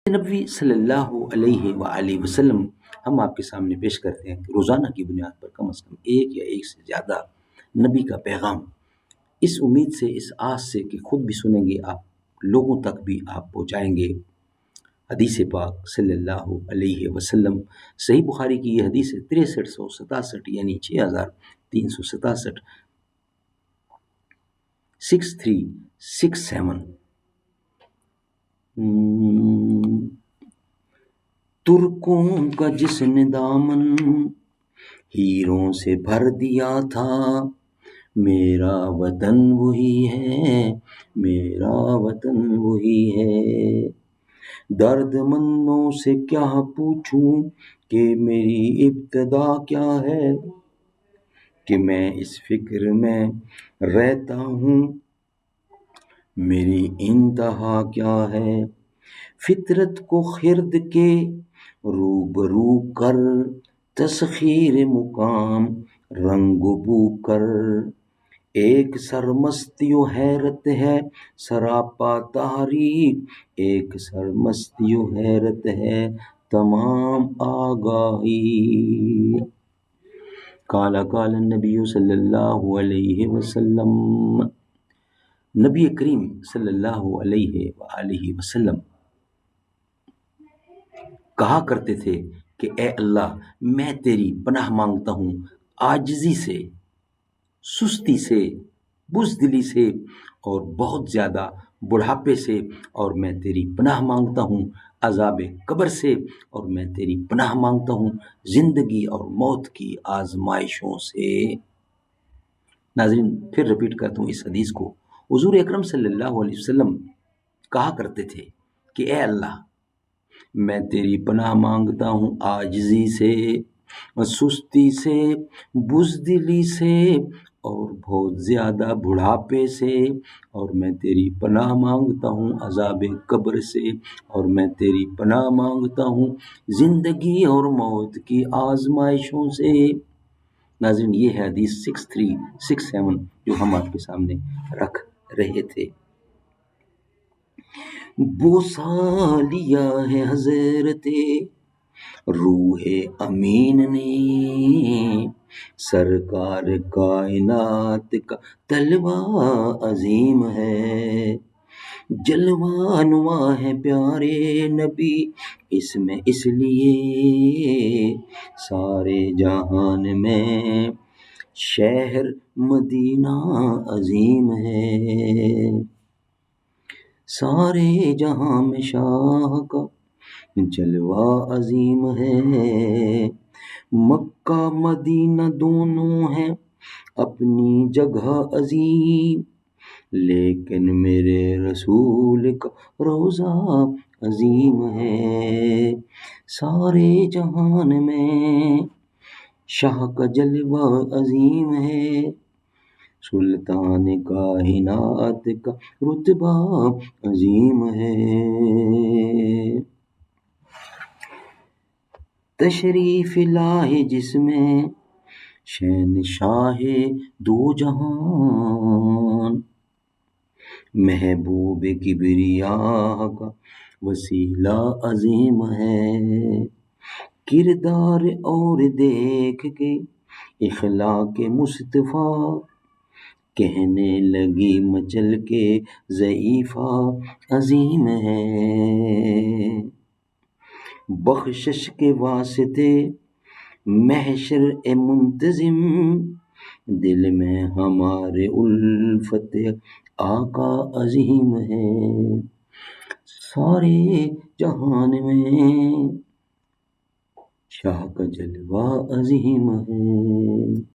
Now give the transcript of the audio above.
نبوی صلی اللہ علیہ وآلہ وسلم ہم آپ کے سامنے پیش کرتے ہیں کہ روزانہ کی بنیاد پر کم از کم ایک یا ایک سے زیادہ نبی کا پیغام، اس امید سے، اس آس سے کہ خود بھی سنیں گے آپ، لوگوں تک بھی آپ پہنچائیں گے۔ حدیث پاک صلی اللہ علیہ وسلم، صحیح بخاری کی یہ حدیث ہے 6367، یعنی 6367، 6367۔ ترکوں کا جس نے دامن ہیروں سے بھر دیا تھا، میرا وطن وہی ہے، میرا وطن وہی ہے۔ درد مندوں سے کیا پوچھوں کہ میری ابتدا کیا ہے، کہ میں اس فکر میں رہتا ہوں میری انتہا کیا ہے۔ فطرت کو خرد کے روبرو کر، تسخیر مقام رنگ بو کر، ایک سرمستی و حیرت ہے سراپا تحریک، ایک سرمستی و حیرت ہے تمام آگاہی۔ قال قال النبی صلی اللہ علیہ وسلم، نبی کریم صلی اللہ علیہ وآلہ وسلم کہا کرتے تھے کہ اے اللہ، میں تیری پناہ مانگتا ہوں عاجزی سے، سستی سے، بزدلی سے اور بہت زیادہ بڑھاپے سے، اور میں تیری پناہ مانگتا ہوں عذاب قبر سے، اور میں تیری پناہ مانگتا ہوں زندگی اور موت کی آزمائشوں سے۔ ناظرین، پھر رپیٹ کرتا ہوں اس حدیث کو۔ حضور اکرم صلی اللہ علیہ وسلم کہا کرتے تھے کہ اے اللہ، میں تیری پناہ مانگتا ہوں عاجزی سے، سستی سے، بزدلی سے اور بہت زیادہ بڑھاپے سے، اور میں تیری پناہ مانگتا ہوں عذاب قبر سے، اور میں تیری پناہ مانگتا ہوں زندگی اور موت کی آزمائشوں سے۔ ناظرین، یہ ہے حدیث 6367 جو ہم آپ کے سامنے رکھ رہے تھے۔ بوسہ لیا ہے حضرت روح امین نے، سرکار کائنات کا طلوہ عظیم ہے، جلوہ نما ہے پیارے نبی اس میں اس لیے، سارے جہان میں شہر مدینہ عظیم ہے، سارے جہاں میں شاہ کا جلوہ عظیم ہے۔ مکہ مدینہ دونوں ہیں اپنی جگہ عظیم، لیکن میرے رسول کا روضہ عظیم ہے، سارے جہان میں شاہ کا جلوہ عظیم ہے، سلطان کائنات کا رتبہ عظیم ہے۔ تشریف لائے جس میں شہنشاہ دو جہان، محبوب کبریا کا وسیلہ عظیم ہے، کردار اور دیکھ کے اخلاق مصطفیٰ، کہنے لگی مچل کے ضعیفہ عظیم ہے، بخشش کے واسطے محشر منتظم، دل میں ہمارے الفت آقا عظیم ہے، سارے جہان میں شاہ کا جلوہ عظیم ہے۔